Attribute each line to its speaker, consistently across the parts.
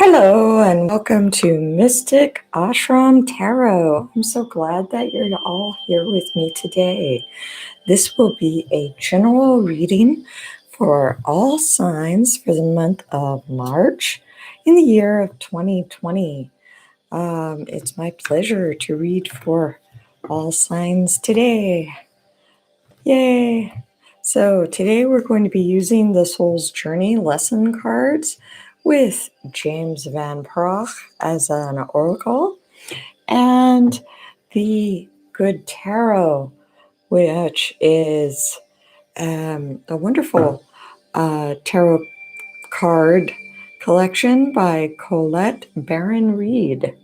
Speaker 1: Hello and welcome to Mystic Ashram Tarot. I'm so glad that you're all here with me today. This will be a general reading for all signs for the month of March in the year of 2020. It's my pleasure to read for all signs today. Yay! So today we're going to be using the Soul's Journey lesson cards with James Van Pragh as an oracle and the Good Tarot, which is a wonderful tarot card collection by Colette Baron-Reid.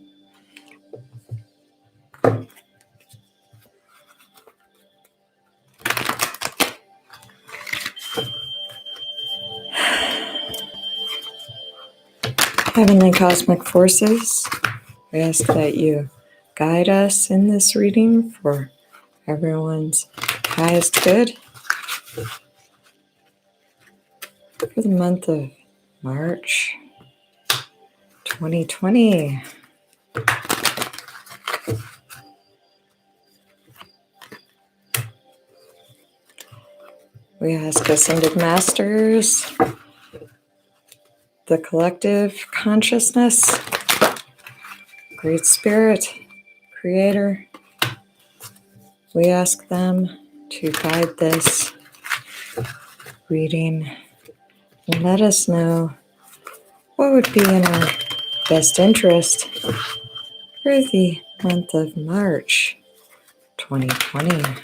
Speaker 1: Heavenly Cosmic Forces, we ask that you guide us in this reading for everyone's highest good for the month of March 2020. We ask Ascended Masters, the collective consciousness, Great Spirit, Creator, we ask them to guide this reading and let us know what would be in our best interest for the month of March 2020.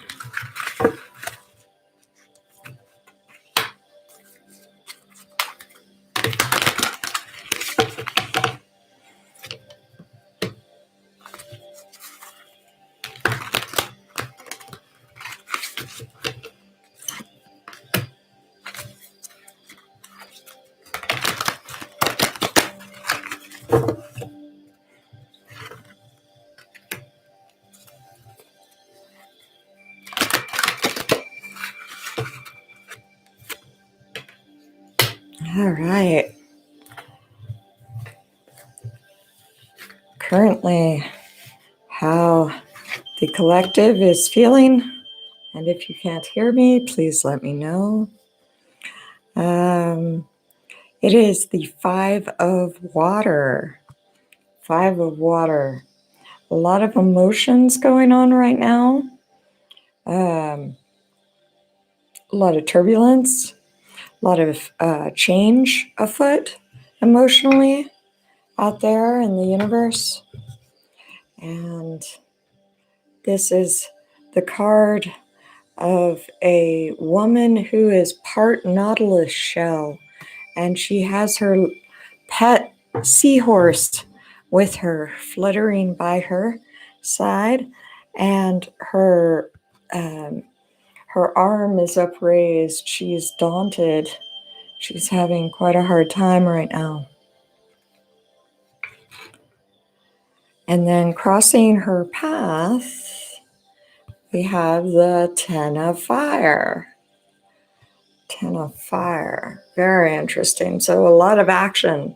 Speaker 1: All right. Currently, how the collective is feeling, and if you can't hear me, please let me know. It is the Five of Water. Five of Water. A lot of emotions going on right now. A lot of turbulence. A lot of change afoot emotionally out there in the universe. And this is the card of a woman who is part nautilus shell, and she has her pet seahorse with her fluttering by her side, and her arm is upraised. She's daunted. She's having quite a hard time right now. And then crossing her path, we have the Ten of Fire. Ten of Fire. Very interesting. So a lot of action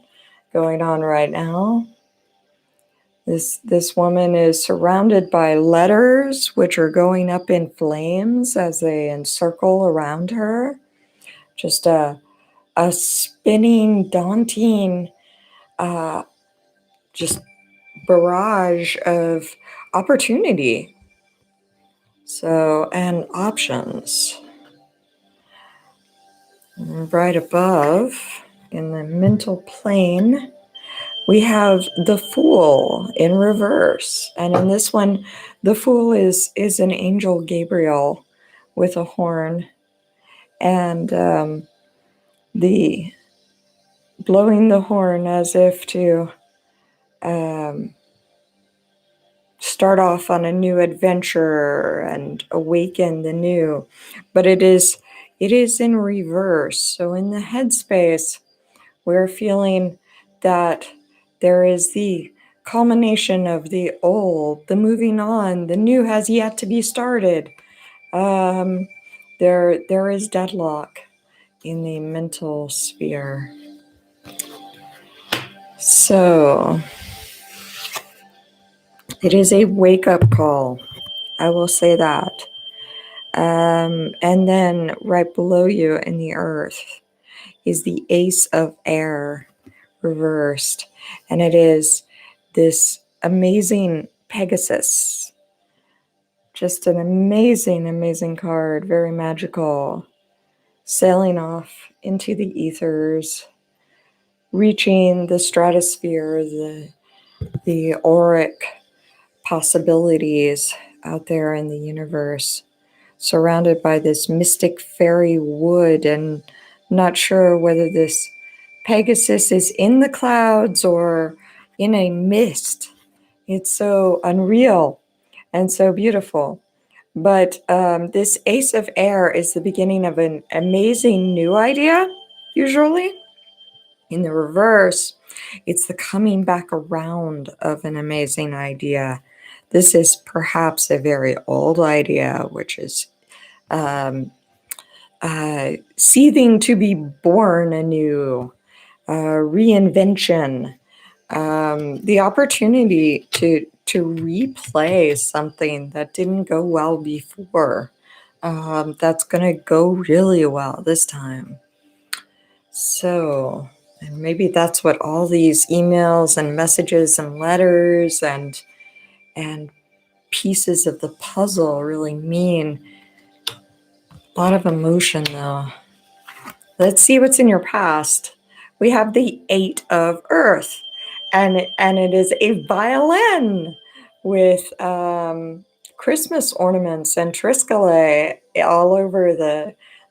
Speaker 1: going on right now. This woman is surrounded by letters which are going up in flames as they encircle around her. Just a spinning, daunting, just barrage of opportunity. So, and options. Right above, in the mental plane, we have the Fool in reverse. And in this one, the Fool is an angel Gabriel with a horn. And the blowing the horn as if to start off on a new adventure and awaken the new. But it is in reverse. So in the headspace, we're feeling that there is the culmination of the old, the moving on, the new has yet to be started. There is deadlock in the mental sphere. So it is a wake-up call. I will say that. And then right below you in the earth is the Ace of Air reversed. And it is this amazing Pegasus. Just an amazing, amazing card. Very magical. Sailing off into the ethers, reaching the stratosphere, the auric possibilities out there in the universe, surrounded by this mystic fairy wood, and not sure whether this Pegasus is in the clouds or in a mist. It's so unreal and so beautiful. But this Ace of Air is the beginning of an amazing new idea, usually. In the reverse, it's the coming back around of an amazing idea. This is perhaps a very old idea, which is seething to be born anew, reinvention, the opportunity to replay something that didn't go well before. That's going to go really well this time. So, and maybe that's what all these emails and messages and letters and pieces of the puzzle really mean. A lot of emotion, though. Let's see what's in your past. We have the Eight of Earth, and it is a violin with Christmas ornaments and triscale all over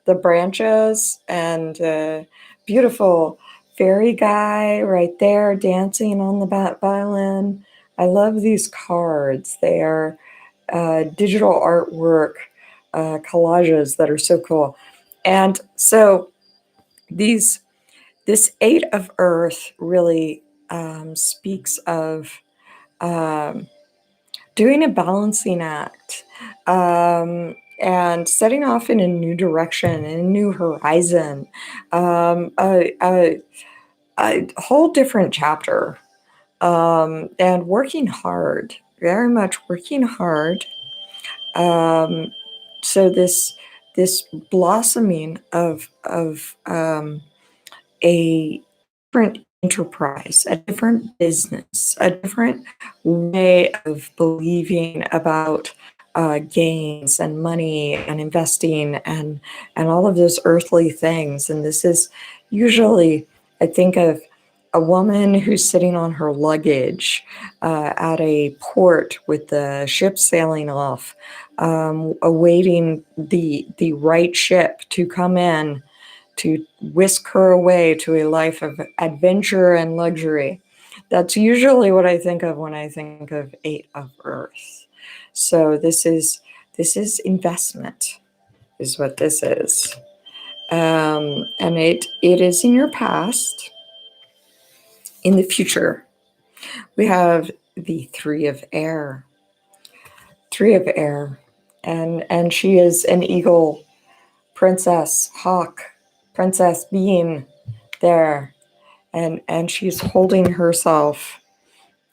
Speaker 1: the branches, and beautiful fairy guy right there dancing on the violin. I love these cards. They are digital artwork collages that are so cool. And so this Eight of Earth really speaks of doing a balancing act and setting off in a new direction, in a new horizon, a whole different chapter, and working hard, very much working hard. So this blossoming of a different enterprise, a different business, a different way of believing about gains and money and investing and all of those earthly things. And this is usually, I think of a woman who's sitting on her luggage at a port with the ship sailing off, awaiting the right ship to come in to whisk her away to a life of adventure and luxury. That's usually what I think of when I think of Eight of Earth. So this is investment, is what this is, and it is in your past. In the future, we have the Three of Air. Three of Air, and she is an eagle, princess, hawk, princess being there, and she's holding herself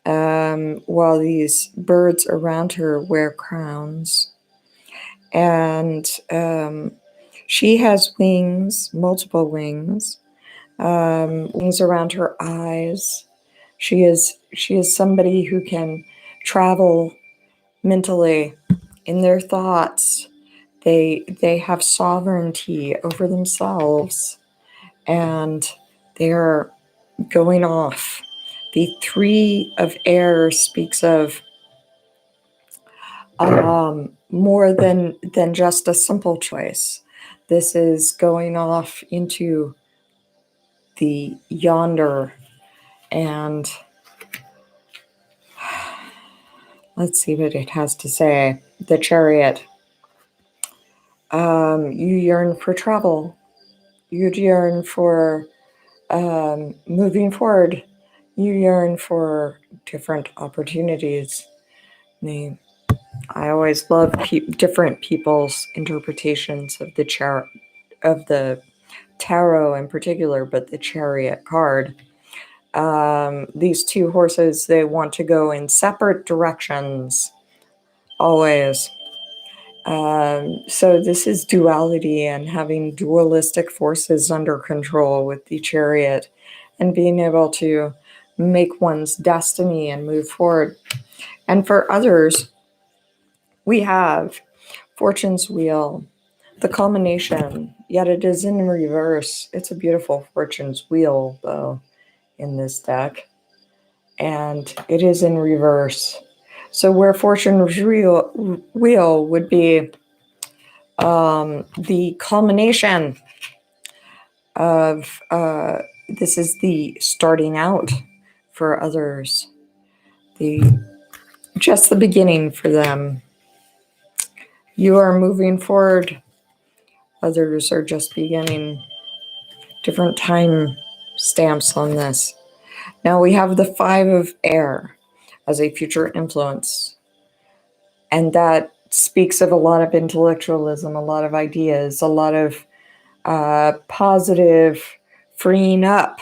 Speaker 1: while these birds around her wear crowns, and she has wings, multiple wings, wings around her eyes. She is somebody who can travel mentally in their thoughts. They have sovereignty over themselves, and they're going off. The Three of Air speaks of more than just a simple choice. This is going off into the yonder, and let's see what it has to say. The Chariot. You yearn for travel. You yearn for moving forward. You yearn for different opportunities. I always love different people's interpretations of the tarot in particular, but the Chariot card. These two horses, they want to go in separate directions, always. So this is duality and having dualistic forces under control with the chariot and being able to make one's destiny and move forward. And for others, we have Fortune's Wheel, the culmination, yet it is in reverse. It's a beautiful Fortune's Wheel, though, in this deck. And it is in reverse. So where Fortune's Wheel would be the culmination of this is the starting out for others, just the beginning for them. You are moving forward, others are just beginning. Different time stamps on this. Now we have the 5 of Air as a future influence, and that speaks of a lot of intellectualism, a lot of ideas, a lot of positive freeing up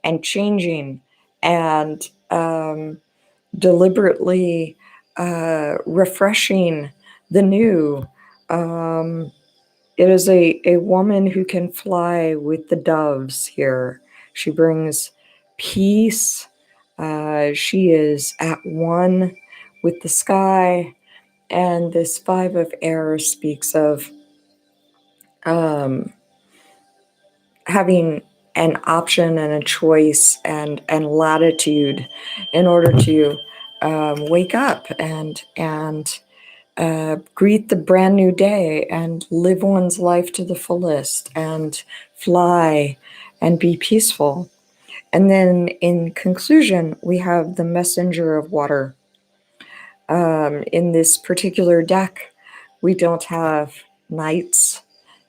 Speaker 1: and changing and deliberately refreshing the new. It is a woman who can fly with the doves here. She brings peace. She is at one with the sky. And this 5 of Air speaks of having an option and a choice and latitude in order to wake up and greet the brand new day and live one's life to the fullest and fly and be peaceful. And then in conclusion, we have the Messenger of Water. In this particular deck, we don't have knights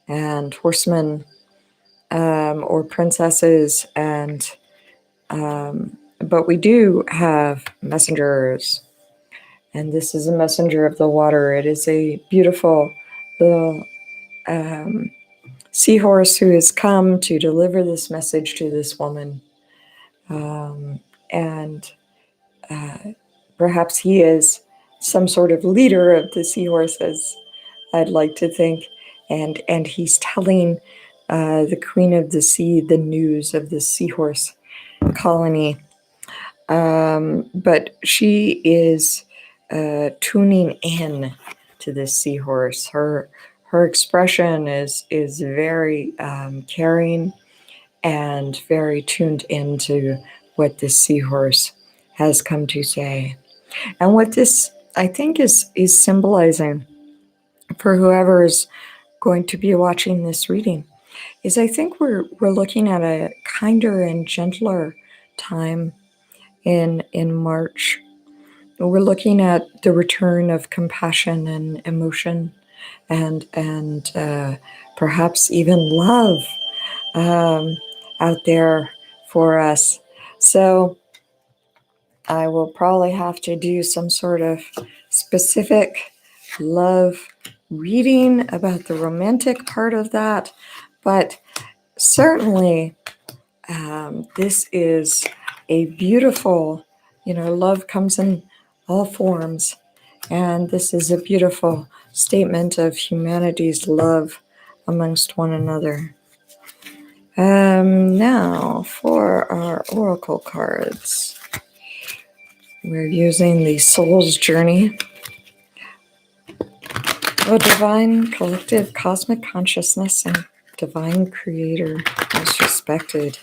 Speaker 1: and horsemen or princesses, and but we do have messengers. And this is a messenger of the water. It is a beautiful little seahorse who has come to deliver this message to this woman. And perhaps he is some sort of leader of the seahorses, I'd like to think. And he's telling the Queen of the Sea the news of the seahorse colony. But she is tuning in to this seahorse. Her expression is very caring and very tuned into what this seahorse has come to say. And what this, I think, is symbolizing for whoever is going to be watching this reading is I think we're looking at a kinder and gentler time in March. We're looking at the return of compassion and emotion and perhaps even love out there for us. So I will probably have to do some sort of specific love reading about the romantic part of that, but certainly this is a beautiful, love comes in all forms, and this is a beautiful statement of humanity's love amongst one another. Now for our oracle cards, we're using the Soul's Journey. O divine collective cosmic consciousness and divine creator, most respected,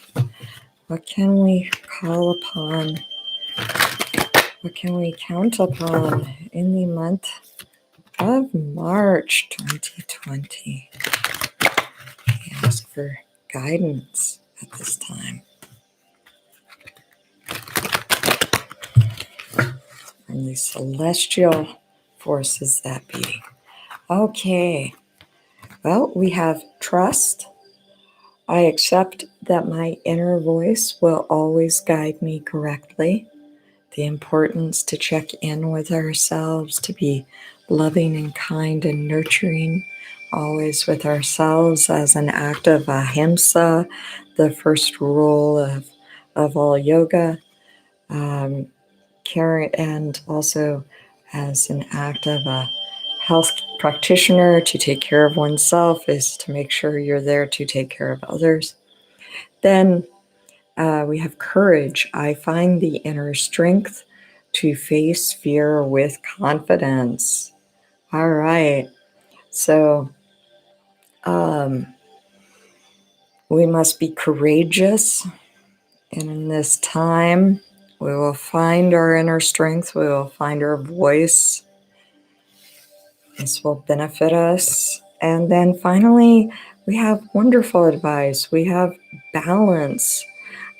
Speaker 1: what can we call upon? What can we count upon in the month of March 2020? We ask for guidance at this time. From the celestial forces that be. Okay. Well, we have trust. I accept that my inner voice will always guide me correctly. The importance to check in with ourselves, to be loving and kind and nurturing, always with ourselves as an act of ahimsa, the first rule of of all yoga, and also as an act of a health practitioner. To take care of oneself is to make sure you're there to take care of others. Then we have courage. I find the inner strength to face fear with confidence. All right. So we must be courageous. And in this time, we will find our inner strength. We will find our voice. This will benefit us. And then finally, we have wonderful advice. We have balance.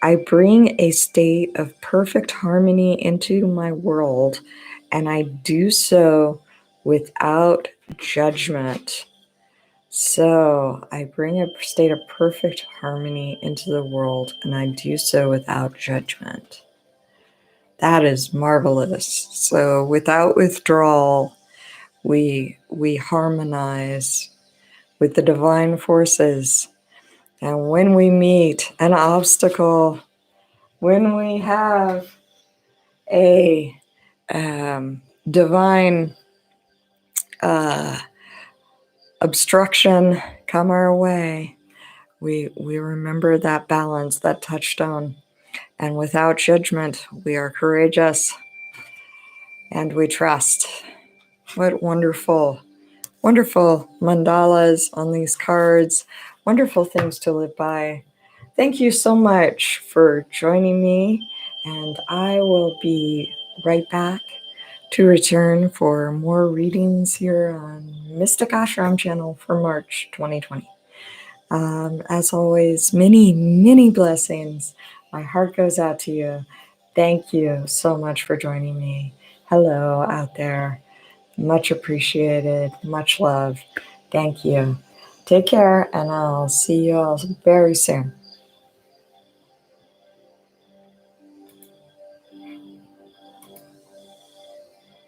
Speaker 1: I bring a state of perfect harmony into my world, and I do so without judgment. So I bring a state of perfect harmony into the world, and I do so without judgment. That is marvelous. So without withdrawal, we harmonize with the divine forces. And when we meet an obstacle, when we have a divine obstruction come our way, we remember that balance, that touchstone. And without judgment, we are courageous and we trust. What wonderful, wonderful mandalas on these cards. Wonderful things to live by. Thank you so much for joining me. And I will be right back to return for more readings here on Mystic Ashram channel for March 2020. As always, many, many blessings. My heart goes out to you. Thank you so much for joining me. Hello out there. Much appreciated. Much love. Thank you. Take care, and I'll see you all very soon.